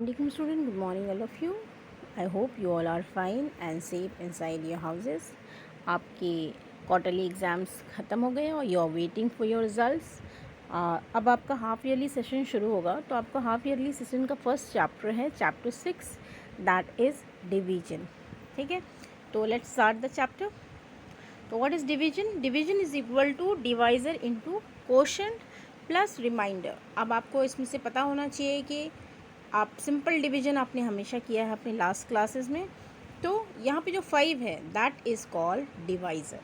Welcome student, good morning all of you. I hope you all are fine and safe inside your houses. आपके quarterly exams ख़त्म हो गए और you are waiting for your results. अब आपका half yearly session शुरू होगा. तो आपका हाफ ईयरली सेशन का फर्स्ट चैप्टर है चैप्टर 6, दैट इज़ डिवीजन. ठीक है, तो लेट्स स्टार्ट द चैप्टर. तो what is division? Division is equal to divisor into quotient plus remainder. अब आपको इसमें से पता होना चाहिए कि आप सिंपल डिवीजन आपने हमेशा किया है अपने लास्ट क्लासेस में. तो यहाँ पे जो 5 है दैट इज़ कॉल्ड डिवाइज़र.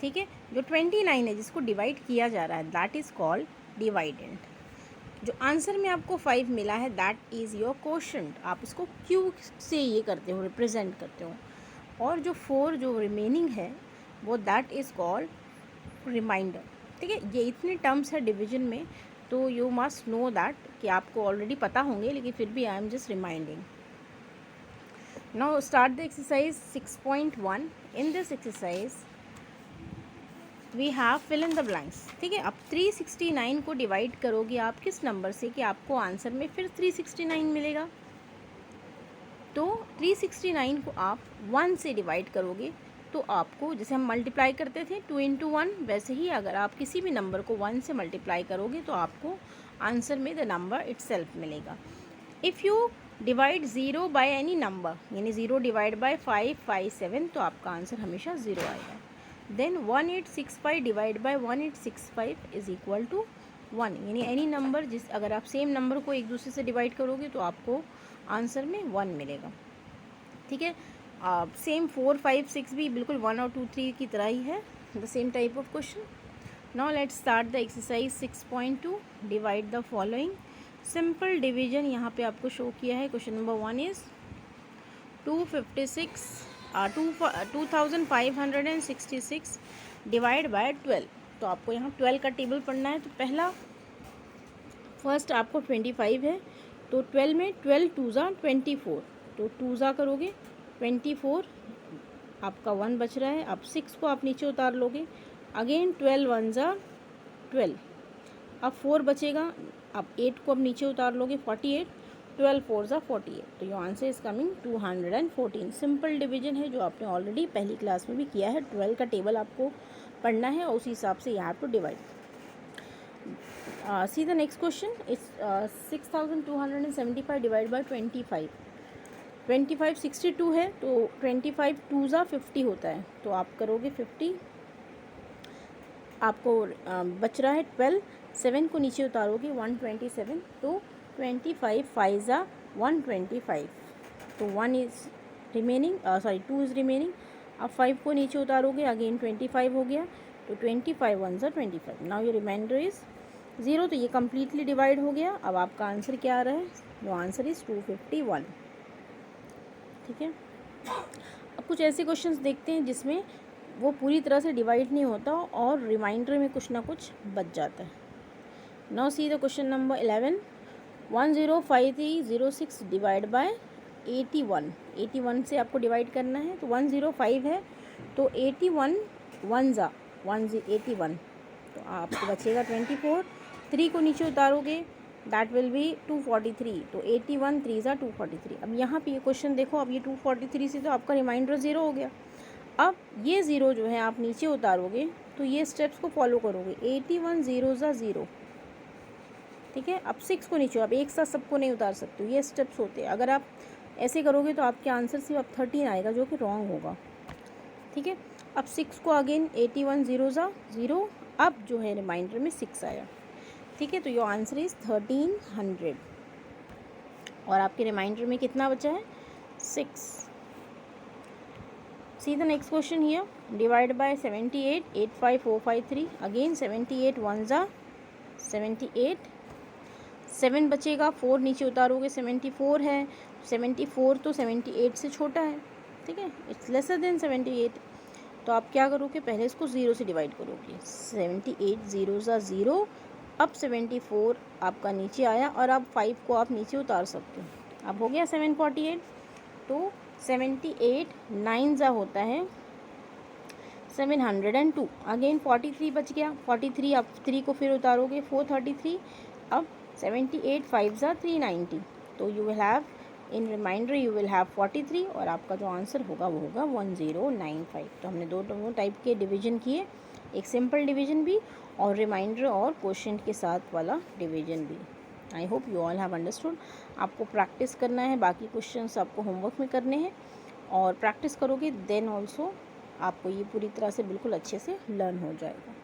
ठीक है, जो 29 है जिसको डिवाइड किया जा रहा है दैट इज़ कॉल्ड डिवाइडेंट. जो आंसर में आपको 5 मिला है दैट इज़ योर कोशेंट. आप इसको क्यू से ये करते हो, रिप्रेजेंट करते हो. और जो 4 जो रिमेनिंग है वो दैट इज़ कॉल्ड रिमाइंडर. ठीक है, ये इतने टर्म्स है डिवीजन में. तो यू मस्ट नो दैट कि आपको ऑलरेडी पता होंगे, लेकिन फिर भी I am just reminding. Now start the exercise 6.1. In this exercise we have fill in the blanks. ठीक है, अब 369 को डिवाइड करोगे आप किस नंबर से कि आपको आंसर में फिर 369 मिलेगा. तो 369 को आप 1 से डिवाइड करोगे तो आपको, जैसे हम मल्टीप्लाई करते थे 2 इंटू 1, वैसे ही अगर आप किसी भी नंबर को 1 से मल्टीप्लाई करोगे तो आपको आंसर में द नंबर इटसेल्फ मिलेगा. If you divide 0 by any number, यानी 0 डिवाइड बाय 5, 5, 7, तो आपका आंसर हमेशा 0 आएगा. Then 1865 divide by 1865 is equal to 1, यानी एनी नंबर जिस, अगर आप सेम नंबर को एक दूसरे से डिवाइड करोगे तो आपको आंसर में 1 मिलेगा. ठीक है, सेम 4, 5, 6 भी बिल्कुल 1 और 2, 3 की तरह ही है, the same type of question. Now let's start the exercise 6.2. Divide the following. Simple division यहाँ पे आपको शो किया है. Question number 1 is 2566 divide by 12. तो आपको यहाँ 12 का टेबल पढ़ना है. तो फर्स्ट आपको 25 है, तो 12 में 12 2 24, तो 2 करोगे 24, आपका 1 बच रहा है. अब 6 को आप नीचे उतार लोगे, अगेन 12 1 12, अब 4 बचेगा. अब 8 को अब नीचे उतार लोगे 48, 12 4 48. तो your answer is coming 214. Simple division है जो आपने ऑलरेडी पहली क्लास में भी किया है. 12 का टेबल आपको पढ़ना है और उसी हिसाब से यहाँ two divide. See the next question. It's 6275 divide by 25. 25 62 है, तो 25 2 50 होता है. तो आप करोगे 50, आपको बच रहा है 12, 7 को नीचे उतारोगे 127, तो 25 5 125. तो 1 इज़ रिमेनिंग, 2 इज़ रिमेनिंग. अब 5 को नीचे उतारोगे, अगेन 25 हो गया, तो 25 1 25. नाउ ये रिमाइंडर इज़ 0. तो ये कम्प्लीटली डिवाइड हो गया. अब आपका आंसर क्या आ रहा है? जो आंसर इज़ 251. ठीक है, अब कुछ ऐसे क्वेश्चंस देखते हैं जिसमें वो पूरी तरह से डिवाइड नहीं होता और रिमाइंडर में कुछ ना कुछ बच जाता है. Now see the question number 11. 105306 divide by 81. 81 से आपको डिवाइड करना है. तो 105 है, तो 81 1 81, तो आपको बचेगा 24. 3 को नीचे उतारोगे दैट विल बी 243, तो 81 3 243. अब यहाँ पे ये क्वेश्चन देखो, अब ये 243 से तो आपका रिमाइंडर 0 हो गया. अब ये 0 जो है आप नीचे उतारोगे, तो ये स्टेप्स को फॉलो करोगे. 81 0 0. ठीक है, अब 6 को नीचे, आप एक साथ सबको नहीं उतार सकते, ये स्टेप्स होते हैं. अगर आप ऐसे करोगे तो आपके आंसर सिर्फ अब 13 आएगा, जो कि रॉन्ग होगा. ठीक है, अब 6 को अगेन 81 0 0, अब जो है रिमाइंडर में 6 आया. ठीक है, तो योर आंसर इज़ 1300. और आपके रिमाइंडर में कितना बचा है? 6. सी the next question here. Divide by 78 85453. Again 78 1 78, 7 बचेगा, 4 नीचे उतारोगे 74 है. 74 तो 78 से छोटा है. ठीक है, इट्स लेसर देन 78. तो आप क्या करोगे? पहले इसको 0 से डिवाइड करोगे. 78 0 0. अब 74 आपका नीचे आया और अब 5 को आप नीचे उतार सकते हो. अब हो गया 748. तो 78 9 होता है 702. अगेन 43 बच गया. 43 आप 3 को फिर उतारोगे 433. अब 78 5 390. तो you will have in reminder you will have 43 और आपका जो आंसर होगा वो होगा 1095। तो हमने दो टाइप के डिवीजन किए, एक सिंपल डिवीजन भी और रिमाइंडर और क्वोशिएंट के साथ वाला डिवीजन भी। I hope you all have understood. आपको प्रैक्टिस करना है, बाकी क्वेश्चंस आपको होमवर्क में करने हैं और प्रैक्टिस करोगे देन ऑल्सो आपको ये पूरी तरह से बिल्कुल अच्छे से लर्न हो जाएगा।